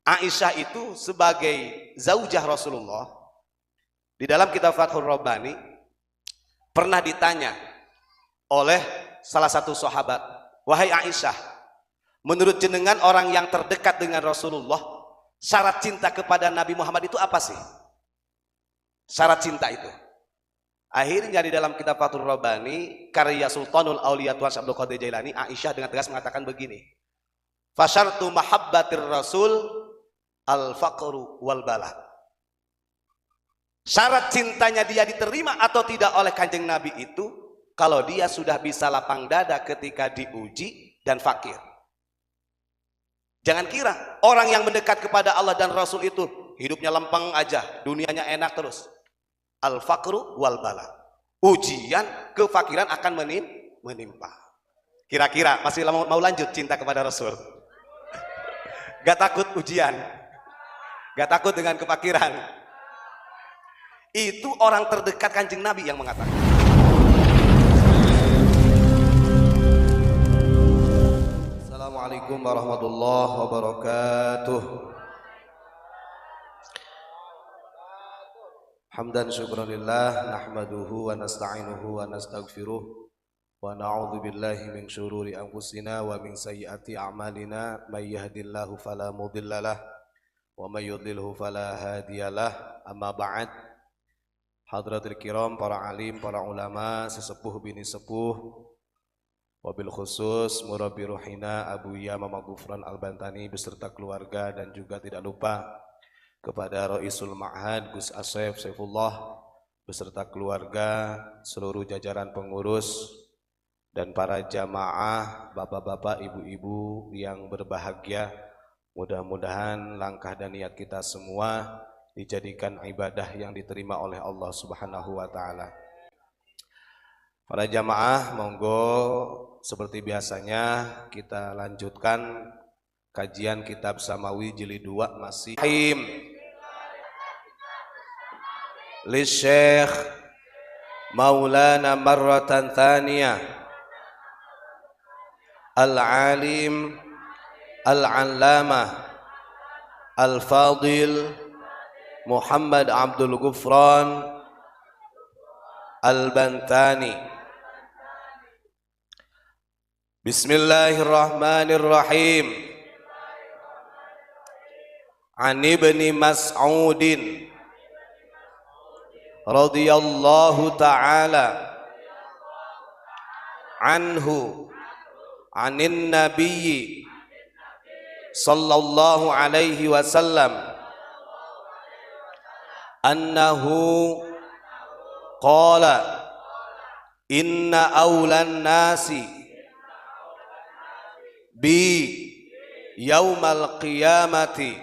Aisyah itu sebagai zaujah Rasulullah, di dalam kitab Fathur Rabbani pernah ditanya oleh salah satu sahabat, wahai Aisyah, menurut jenengan orang yang terdekat dengan Rasulullah, syarat cinta kepada Nabi Muhammad itu apa sih? Syarat cinta itu. Akhirnya di dalam kitab Fathur Rabbani karya Sultanul Auliya Tuan Abdul Qadir Jailani, Aisyah dengan tegas mengatakan begini, fasyartu mahabbatir Rasul al-faqru wal bala. Syarat cintanya dia diterima atau tidak oleh kanjeng Nabi itu kalau dia sudah bisa lapang dada ketika diuji dan fakir. Jangan kira orang yang mendekat kepada Allah dan Rasul itu hidupnya lempeng aja, dunianya enak terus. Al-faqru wal bala. Ujian, kefakiran akan menimpa. Kira-kira masih mau lanjut cinta kepada Rasul? Gak takut ujian? Gak takut dengan kefakiran? Itu orang terdekat kanjeng Nabi yang mengatakan. Assalamualaikum warahmatullahi wabarakatuh. Hamdan syukranillah, nahmaduhu wa nasta'inuhu wa nastaghfiruh wa na'udzu billahi min syururi anfusina wa min sayyiati a'malina, may yahdihillahu fala mudhillalah wa may yudlilhu fala hadiyalah. Amma ba'd. Hadratul kiram, para alim, para ulama, sesepuh bini sepuh, wabil khusus murabbi ruhina Abu Yama Maghfran Al-Bantani beserta keluarga, dan juga tidak lupa kepada Raisul Ma'had Gus Asef Saifullah beserta keluarga, seluruh jajaran pengurus, dan para jamaah, bapak-bapak, ibu-ibu yang berbahagia. Mudah-mudahan langkah dan niat kita semua dijadikan ibadah yang diterima oleh Allah Subhanahu wa Ta'ala. Para jamaah, monggo seperti biasanya kita lanjutkan kajian kitab Samawi jilid 2 masih li Syekh Maulana marratan thaniyah al-alim al-allamah al-fadil Muhammad Abdul Ghufran Al-Bantani. Bismillahirrahmanirrahim. An Ibni Mas'udin radhiyallahu ta'ala anhu anin nabiyyi sallallahu alaihi wasallam annahu qala inna awlan nasi bi yaumal qiyamati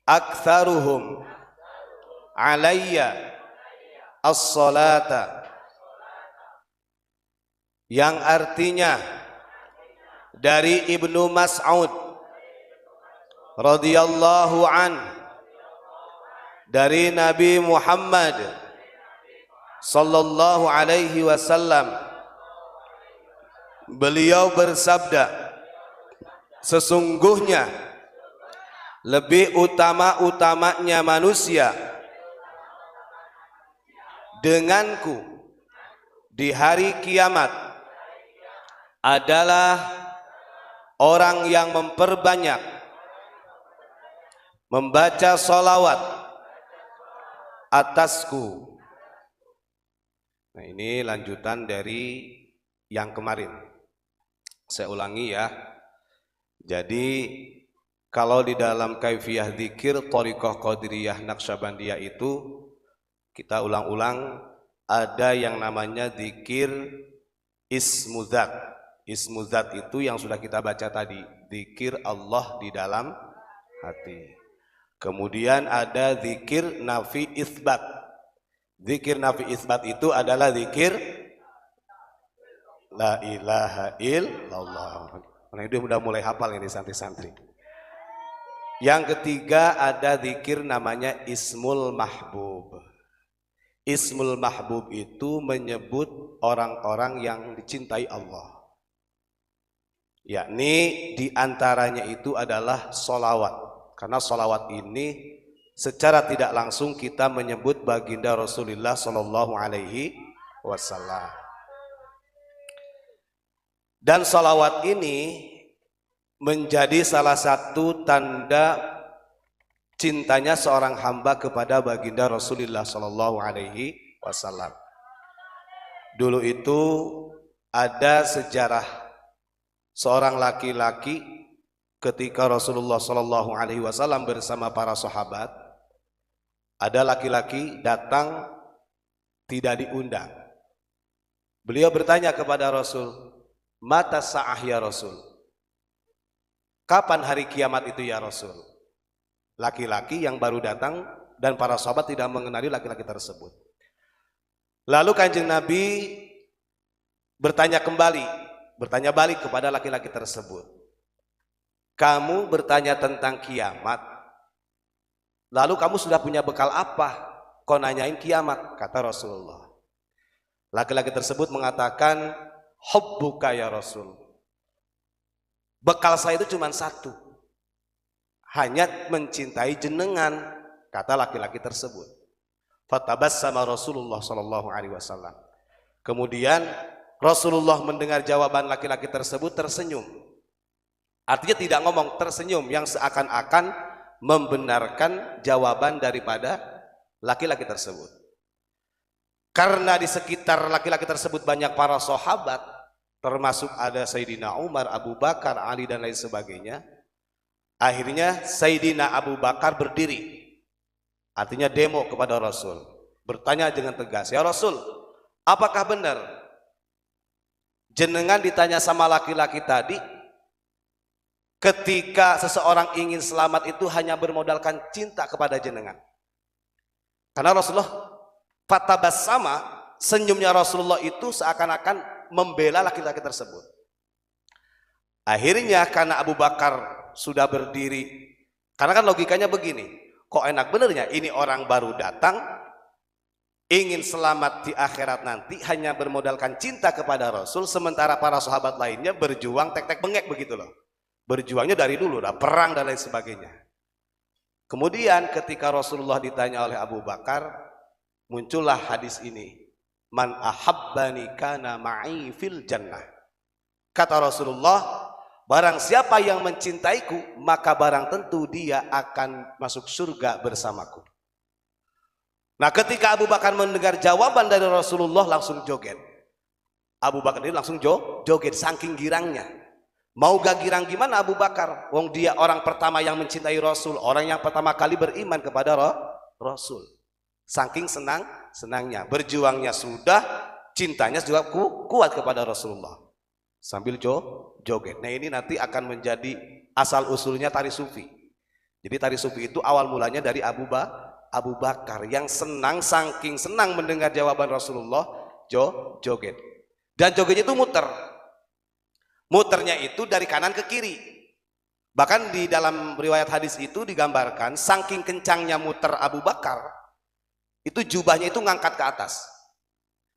aktsaruhum alayya as-salata, yang artinya dari Ibnu Mas'ud radhiyallahu an, dari Nabi Muhammad sallallahu alaihi wasallam, beliau bersabda, sesungguhnya lebih utama-utamanya manusia denganku di hari kiamat adalah orang yang memperbanyak membaca sholawat atasku. Nah, ini lanjutan dari yang kemarin. Saya ulangi ya. Jadi kalau di dalam kaifiyah zikir thariqah qadiriyah naqsyabandiyah itu kita ulang-ulang, ada yang namanya zikir ismuzat. Ismuzat itu yang sudah kita baca tadi, zikir Allah di dalam hati. Kemudian ada zikir nafi isbat. Zikir nafi isbat itu adalah zikir la ilaha illallah. Nah, itu udah mulai hafal ini santri-santri. Yang ketiga ada zikir namanya ismul mahbub. Ismul mahbub itu menyebut orang-orang yang dicintai Allah. yakni diantaranya itu adalah sholawat. Karena sholawat ini secara tidak langsung kita menyebut baginda Rasulullah Shallallahu Alaihi Wasallam. Dan sholawat ini menjadi salah satu tanda cintanya seorang hamba kepada baginda Rasulullah Shallallahu Alaihi Wasallam. Dulu itu ada sejarah seorang laki-laki ketika Rasulullah Shallallahu Alaihi Wasallam bersama para sahabat, ada laki-laki datang tidak diundang. Beliau bertanya kepada Rasul, "Mata sa'ah ya Rasul?" Kapan hari kiamat itu ya Rasul? Laki-laki yang baru datang dan para sahabat tidak mengenali laki-laki tersebut. Lalu Kanjeng Nabi bertanya balik kepada laki-laki tersebut. "Kamu bertanya tentang kiamat, lalu kamu sudah punya bekal apa? Kau nanyain kiamat?" kata Rasulullah. Laki-laki tersebut mengatakan, "Hubbuka ya Rasul." Bekal saya itu cuma satu, hanya mencintai jenengan, kata laki-laki tersebut. Fatabassama Rasulullah Shallallahu Alaihi Wasallam. Kemudian Rasulullah mendengar jawaban laki-laki tersebut tersenyum. Artinya tidak ngomong, tersenyum yang seakan-akan membenarkan jawaban daripada laki-laki tersebut. Karena di sekitar laki-laki tersebut banyak para sahabat, termasuk ada Sayyidina Umar, Abu Bakar, Ali dan lain sebagainya. Akhirnya Sayyidina Abu Bakar berdiri, artinya demo kepada Rasul, bertanya dengan tegas, "Ya Rasul, apakah benar jenengan ditanya sama laki-laki tadi, ketika seseorang ingin selamat itu hanya bermodalkan cinta kepada jenengan?" Karena Rasulullah fatabassama, senyumnya Rasulullah itu seakan-akan membela laki-laki tersebut. Akhirnya karena Abu Bakar sudah berdiri, karena kan logikanya begini, kok enak benernya ini orang baru datang ingin selamat di akhirat nanti hanya bermodalkan cinta kepada Rasul, sementara para sahabat lainnya berjuang tek-tek bengek begitu loh, berjuangnya dari dulu lah, perang dan lain sebagainya. Kemudian ketika Rasulullah ditanya oleh Abu Bakar, muncullah hadis ini, "Man ahabbani kana ma'i fil jannah." Kata Rasulullah, barang siapa yang mencintaiku, maka barang tentu dia akan masuk surga bersamaku. Nah, ketika Abu Bakar mendengar jawaban dari Rasulullah langsung joget. Abu Bakar ini langsung joget saking girangnya. Mau gak girang gimana Abu Bakar? Wong dia orang pertama yang mencintai Rasul, orang yang pertama kali beriman kepada Rasul. Saking senangnya, berjuangnya sudah, cintanya juga kuat kepada Rasulullah. Sambil joget. Nah, ini nanti akan menjadi asal usulnya tari sufi. Jadi tari sufi itu awal mulanya dari Abu Bakar yang saking senang mendengar jawaban Rasulullah, joget. Dan jogetnya itu muternya itu dari kanan ke kiri. Bahkan di dalam riwayat hadis itu digambarkan saking kencangnya muter Abu Bakar, itu jubahnya itu ngangkat ke atas.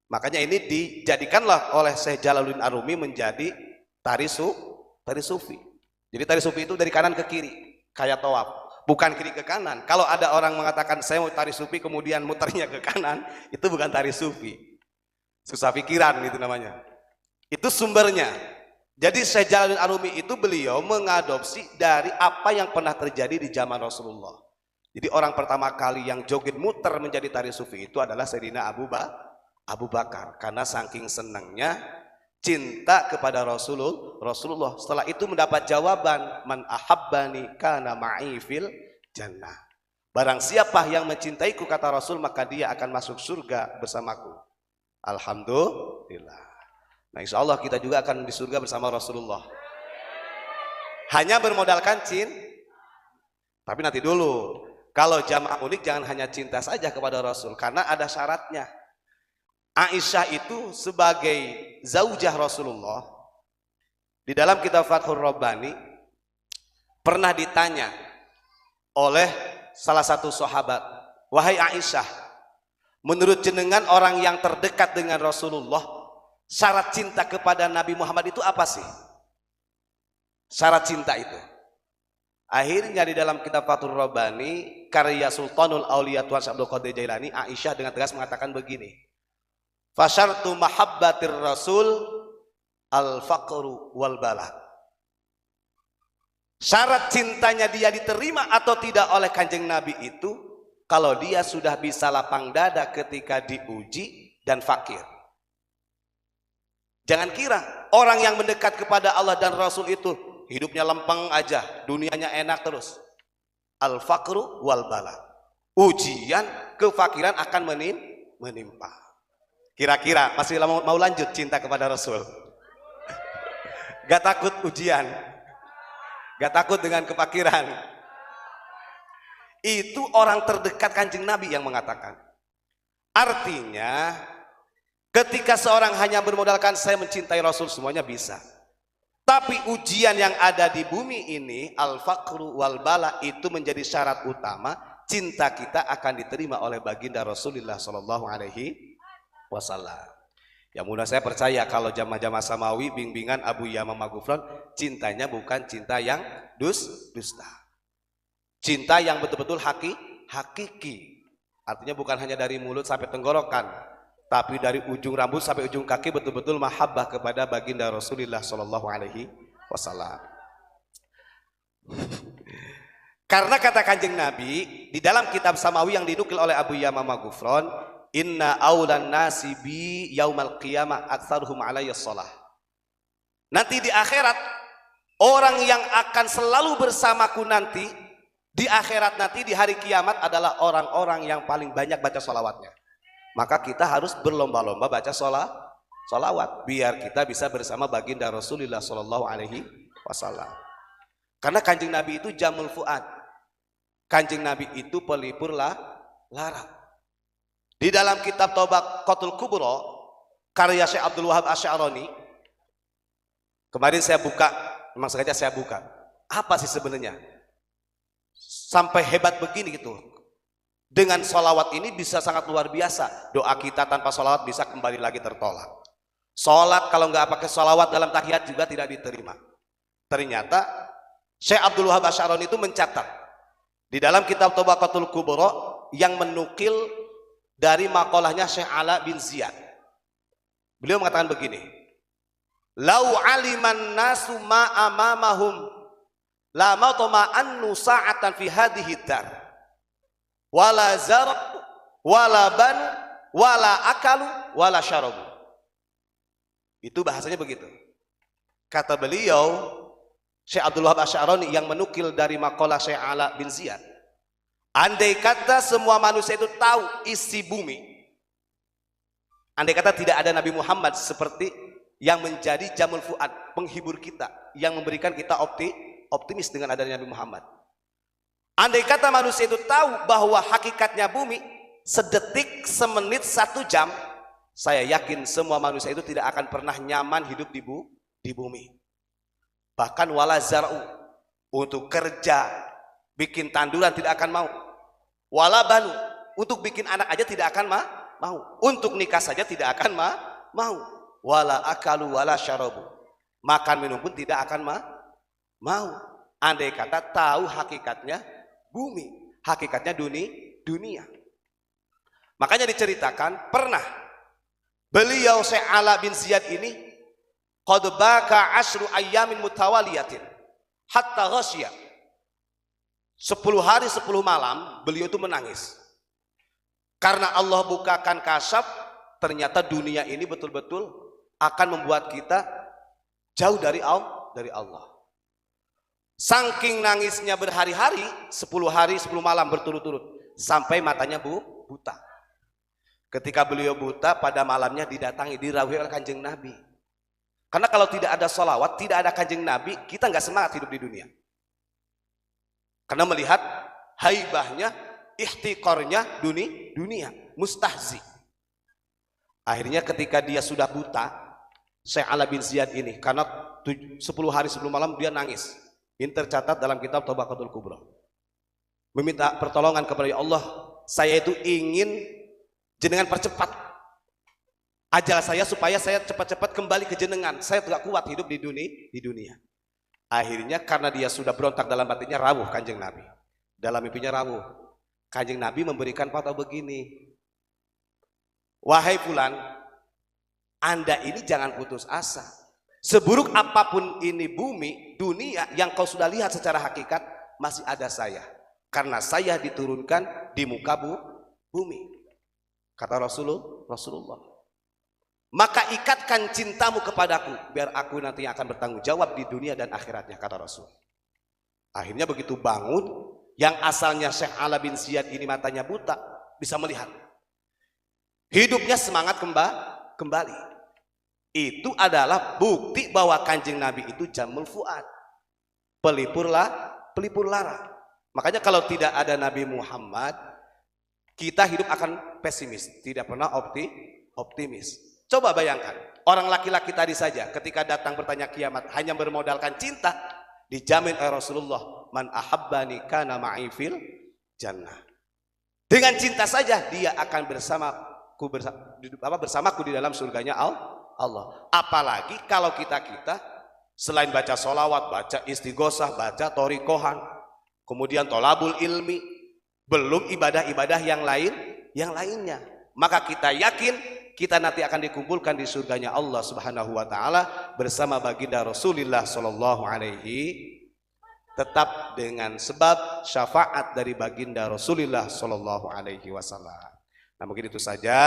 Makanya ini dijadikanlah oleh Syekh Jalaluddin Arumi menjadi tari sufi. Jadi tari sufi itu dari kanan ke kiri, kayak tawaf, bukan kiri ke kanan. Kalau ada orang mengatakan saya mau tari sufi kemudian muternya ke kanan, itu bukan tari sufi. Susah pikiran itu namanya. Itu sumbernya. Jadi Syekh Jalaluddin Arumi itu beliau mengadopsi dari apa yang pernah terjadi di zaman Rasulullah. Jadi orang pertama kali yang joget muter menjadi tari sufi itu adalah Sayyidina Abu Bakar. Karena saking senangnya cinta kepada Rasulullah. Setelah itu mendapat jawaban, "Man ahabbani kana ma'i fil jannah." Barang siapa yang mencintaiku, kata Rasul, maka dia akan masuk surga bersamaku. Alhamdulillah. Nah, insya Allah kita juga akan di surga bersama Rasulullah. Hanya bermodalkan tapi nanti dulu. Kalau jamaah unik jangan hanya cinta saja kepada Rasul, karena ada syaratnya. Aisyah itu sebagai zaujah Rasulullah, di dalam kitab Fathur Rabbani pernah ditanya oleh salah satu sahabat, "Wahai Aisyah, menurut jenengan orang yang terdekat dengan Rasulullah, syarat cinta kepada Nabi Muhammad itu apa sih?" Syarat cinta itu. Akhirnya di dalam kitab Fathur Rabbani karya Sultanul Auliya Tuan Syekh Abdul Qadir Jailani, Aisyah dengan tegas mengatakan begini, fasyartu mahabbatir rasul al-faqru wal bala. Syarat cintanya dia diterima atau tidak oleh kanjeng Nabi itu kalau dia sudah bisa lapang dada ketika diuji dan fakir. Jangan kira orang yang mendekat kepada Allah dan Rasul itu hidupnya lempeng aja, dunianya enak terus. Al-faqru wal bala. Ujian, kefakiran akan menimpa. Kira-kira masih mau lanjut cinta kepada Rasul? Gak takut ujian? Gak takut dengan kefakiran? Itu orang terdekat kanjeng Nabi yang mengatakan. Artinya ketika seorang hanya bermodalkan saya mencintai Rasul, semuanya bisa. Tapi ujian yang ada di bumi ini, al-faqru wal bala, itu menjadi syarat utama cinta kita akan diterima oleh baginda Rasulullah Shallallahu Alaihi Wasallam. Ya mudah saya percaya kalau jamaah-jamaah Samawi bimbingan Abu Yamamah Ghufran, cintanya bukan cinta yang dusta. Cinta yang betul-betul hakiki. Artinya bukan hanya dari mulut sampai tenggorokan, tapi dari ujung rambut sampai ujung kaki betul-betul mahabbah kepada baginda Rasulullah Shallallahu Alaihi Wasallam. Karena kata kanjeng Nabi di dalam kitab Samawi yang dinukil oleh Abu Yamamah Ghufran, inna aulan nasi bi yaumal qiyamah aktsaruhum alayya shalah. Nanti di akhirat orang yang akan selalu bersamaku nanti di akhirat nanti di hari kiamat adalah orang-orang yang paling banyak baca sholawatnya. Maka kita harus berlomba-lomba baca sholawat biar kita bisa bersama baginda Rasulullah Shallallahu Alaihi Wasallam. Karena kanjeng Nabi itu jamul fuad, kanjeng Nabi itu pelipur lara. Di dalam kitab Tabaqatul Kubra karya Syekh Abdul Wahab Asy'arani, kemarin saya buka, memang sengaja saya buka, apa sih sebenarnya sampai hebat begini gitu. Dengan sholawat ini bisa sangat luar biasa. Doa kita tanpa sholawat bisa kembali lagi tertolak. Sholat kalau nggak pakai sholawat dalam tahiyat juga tidak diterima. Ternyata Syekh Abdul Wahab Asy'arani itu mencatat di dalam kitab Tabaqatul Kubra yang menukil dari makolahnya Syekh Ala bin Ziyad. Beliau mengatakan begini, lau aliman nasu ma amamahum la matama'annu sa'atan fi hadhihi dar. Wala zarab, wala banu, wala akalu, wala syarabu. Itu bahasanya begitu. Kata beliau, Syekh Abdul Wahab Asy'arani yang menukil dari makalah Syekh Ala bin Ziyad, andai kata semua manusia itu tahu isi bumi, andai kata tidak ada Nabi Muhammad seperti yang menjadi jamul fuad, penghibur kita, yang memberikan kita optimis dengan adanya Nabi Muhammad. Andai kata manusia itu tahu bahwa hakikatnya bumi sedetik, semenit, 1 jam, saya yakin semua manusia itu tidak akan pernah nyaman hidup di bumi. Bahkan wala zar'u, untuk kerja, bikin tanduran tidak akan mau. Wala banu, untuk bikin anak aja tidak akan mau. Untuk nikah saja tidak akan mau. Wala akalu wala syarabu, makan minum pun tidak akan mau. Andai kata tahu hakikatnya bumi, hakikatnya dunia. Makanya diceritakan pernah beliau Syekh Ala bin Ziyad ini qad baka 10 ayyamin mutawaliyatin hatta ghasya. 10 hari 10 malam beliau itu menangis. Karena Allah bukakan kasyaf, ternyata dunia ini betul-betul akan membuat kita jauh dari Allah. Saking nangisnya berhari-hari, 10 hari 10 malam berturut-turut, sampai matanya buta. Ketika beliau buta, pada malamnya didatangi, dirawih oleh kanjeng Nabi. Karena kalau tidak ada sholawat, tidak ada kanjeng Nabi, kita nggak semangat hidup di dunia. Karena melihat haibahnya, ihtiqornya dunia, mustahzi. Akhirnya ketika dia sudah buta, Syekh Ala bin Ziyad ini, karena 10 hari 10 malam dia nangis. Ini tercatat dalam kitab Tabaqatul Kubra. Meminta pertolongan kepada ya Allah, saya itu ingin jenengan percepat ajal saya supaya saya cepat-cepat kembali ke jenengan. Saya tidak kuat hidup di dunia. Akhirnya karena dia sudah berontak dalam batinnya, rawuh Kanjeng Nabi. Dalam mimpinya rawuh. Kanjeng Nabi memberikan fatwa begini. Wahai fulan, Anda ini jangan putus asa. Seburuk apapun ini bumi, dunia yang kau sudah lihat secara hakikat, masih ada saya. Karena saya diturunkan di muka bumi. Kata Rasulullah. Maka ikatkan cintamu kepadaku, biar aku nanti akan bertanggung jawab di dunia dan akhiratnya, kata Rasul. Akhirnya begitu bangun, yang asalnya Syekh Ala bin Ziyad ini matanya buta, bisa melihat. Hidupnya semangat kembali. Itu adalah bukti bahwa Kanjeng Nabi itu jamul fuad, pelipur lara. Makanya kalau tidak ada Nabi Muhammad, kita hidup akan pesimis, tidak pernah optimis. Coba bayangkan, orang laki-laki tadi saja ketika datang bertanya kiamat hanya bermodalkan cinta, dijamin oleh Rasulullah, man ahabbani kana ma'i fil jannah. Dengan cinta saja dia akan bersamaku di dalam surganya Allah. Apalagi kalau kita selain baca sholawat, baca istighosah, baca torikohan, kemudian tolabul ilmi, belum ibadah-ibadah yang lainnya. Maka kita yakin kita nanti akan dikumpulkan di surganya Allah Subhanahu wa taala bersama baginda Rasulullah sallallahu alaihi, tetap dengan sebab syafaat dari baginda Rasulullah sallallahu alaihi wasallam. Nah, mungkin itu saja.